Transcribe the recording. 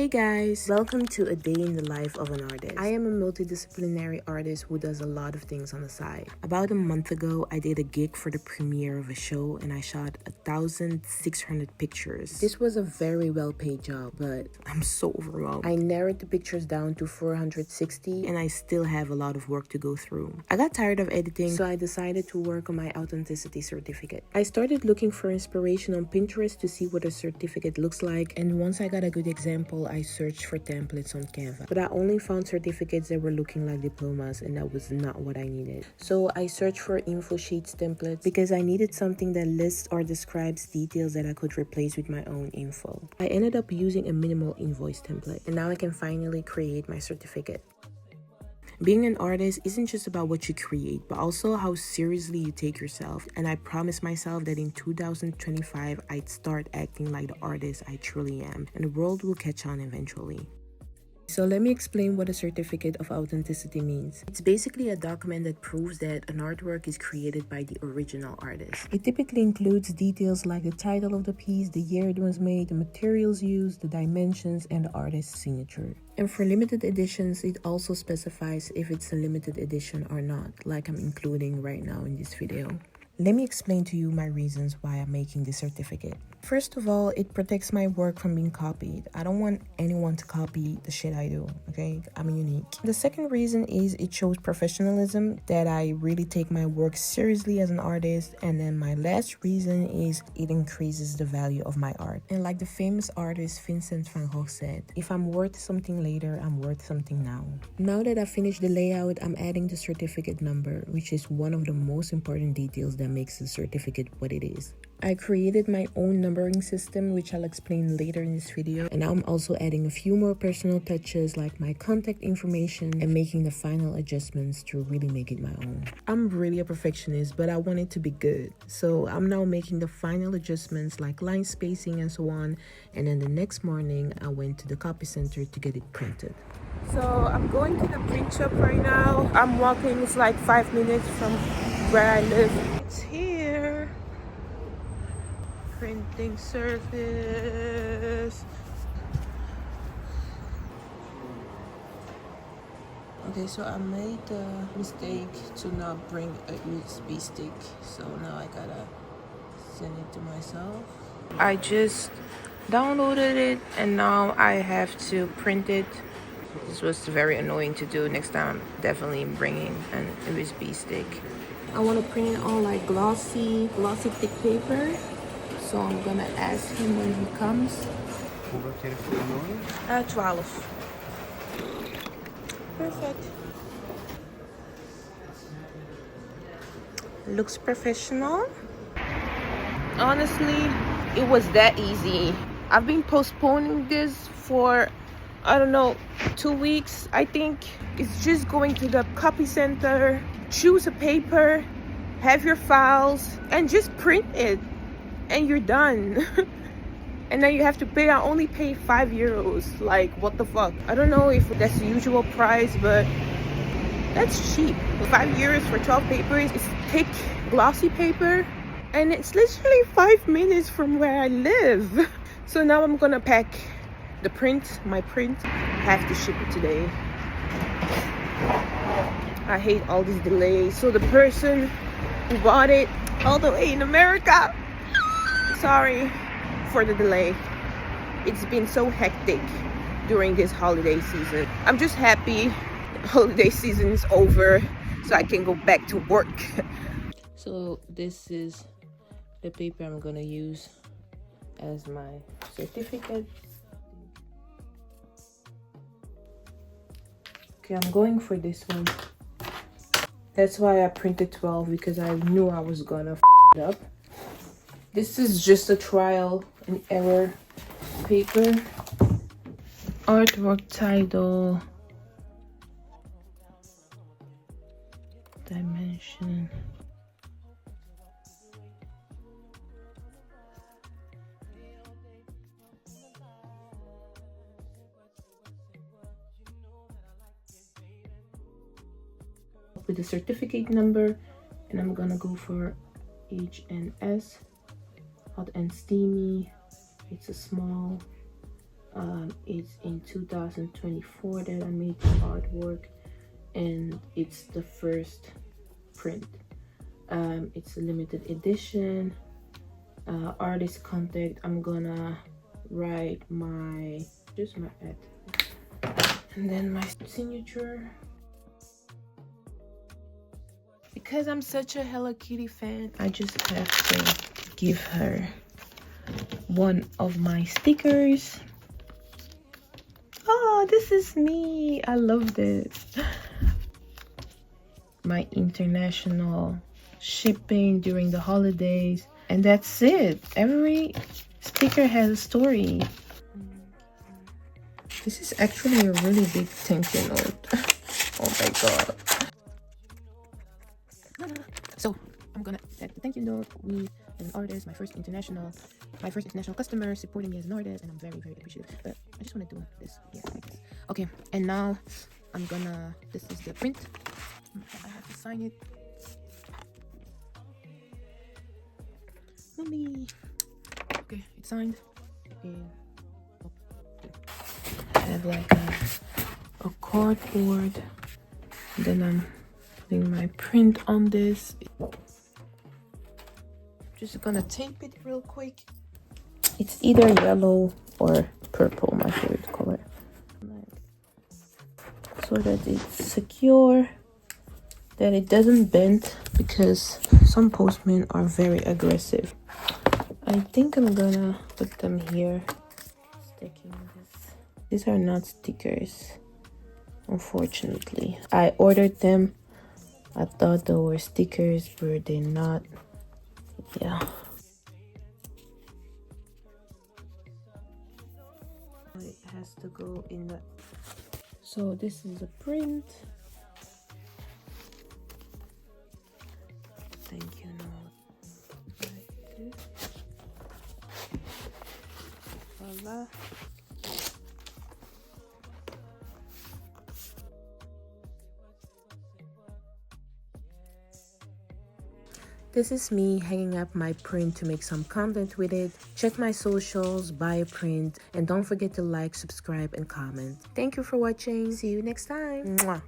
Hey guys, welcome to a day in the life of an artist. I am a multidisciplinary artist who does a lot of things on the side. About a month ago, I did a gig for the premiere of a show and I shot 1,600 pictures. This was a very well-paid job, but I'm so overwhelmed. I narrowed the pictures down to 460 and I still have a lot of work to go through. I got tired of editing, so I decided to work on my authenticity certificate. I started looking for inspiration on Pinterest to see what a certificate looks like, and once I got a good example, I searched for templates on Canva. But I only found certificates that were looking like diplomas, and that was not what I needed. So I searched for info sheets templates because I needed something that lists or describes details that I could replace with my own info. I ended up using a minimal invoice template, and now I can finally create my certificate. Being an artist isn't just about what you create, but also how seriously you take yourself. And I promised myself that in 2025, I'd start acting like the artist I truly am, and the world will catch on eventually. So let me explain what a certificate of authenticity means. It's basically a document that proves that an artwork is created by the original artist. It typically includes details like the title of the piece, the year it was made, the materials used, the dimensions, and the artist's signature. And for limited editions, it also specifies if it's a limited edition or not, like I'm including right now in this video. Let me explain to you my reasons why I'm making this certificate. First of all, it protects my work from being copied. I don't want anyone to copy the shit I do, okay? I'm unique. The second reason is it shows professionalism, that I really take my work seriously as an artist. And then my last reason is it increases the value of my art. And like the famous artist Vincent van Gogh said, if I'm worth something later, I'm worth something now. Now that I've finished the layout, I'm adding the certificate number, which is one of the most important details that makes the certificate what it is. I created my own numbering system, which I'll explain later in this video, and now I'm also adding a few more personal touches like my contact information and making the final adjustments to really make it my own. I'm really a perfectionist, but I want it to be good, so I'm now making the final adjustments like line spacing and so on, and then the next morning I went to the copy center to get it printed. So I'm going to the print shop right now. I'm walking, it's like 5 minutes from where I live. It's here. Printing service. Okay, so I made the mistake to not bring a USB stick, so now I gotta send it to myself. I just downloaded it and now I have to print it. This was very annoying to do. Next time I'm definitely bringing an USB stick. I want to print it on like glossy thick paper. So I'm gonna ask him when he comes. 12. Perfect. Looks professional. Honestly, it was that easy. I've been postponing this for, I don't know, 2 weeks, I think. It's just going to the copy center, choose a paper, have your files, and just print it. And you're done. And then you have to pay. I only pay €5. Like, what the fuck? I don't know if that's the usual price, but that's cheap. €5 for 12 papers. It's thick, glossy paper. And it's literally 5 minutes from where I live. So now I'm gonna pack the print, my print. I have to ship it today. I hate all these delays. So the person who bought it all the way in America, sorry for the delay. It's been so hectic during this holiday season. I'm just happy the holiday season is over so I can go back to work. So this is the paper I'm gonna use as my certificate. Okay, I'm going for this one. That's why I printed 12, because I knew I was gonna f it up. This is just a trial and error paper. Artwork title. Dimension. With the certificate number, and I'm gonna go for HNS. Hot and steamy. It's a small It's in 2024 that I made the artwork, and it's the first print. It's a limited edition. Artist contact, I'm gonna write my ad, and then my signature. Because I'm such a Hello Kitty fan, I just have to give her one of my stickers. Oh, this is me. I love this. My international shipping during the holidays, and that's it. Every sticker has a story. This is actually a really big thank you note. Oh my god. So I'm gonna thank you note me as an artist, my first international customer supporting me as an artist, and I'm very, very appreciative. But I just want to do this here, I guess. Okay, and now I'm gonna, this is the print. I have to sign it. Mommy. Okay, it's signed. And I have like a cardboard. And then I'm putting my print on this. Just gonna tape it real quick. It's either yellow or purple, my favorite color, so that it's secure, that it doesn't bend, because some postmen are very aggressive. I think I'm gonna put them here, sticking this. These are not stickers, unfortunately. I ordered them. I thought they were stickers, but they're not. Yeah. It has to go in the... So this is a print. Thank you note. Like this. Voila. This is me hanging up my print to make some content with it. Check my socials, buy a print, and don't forget to like, subscribe, and comment. Thank you for watching. See you next time. Mwah.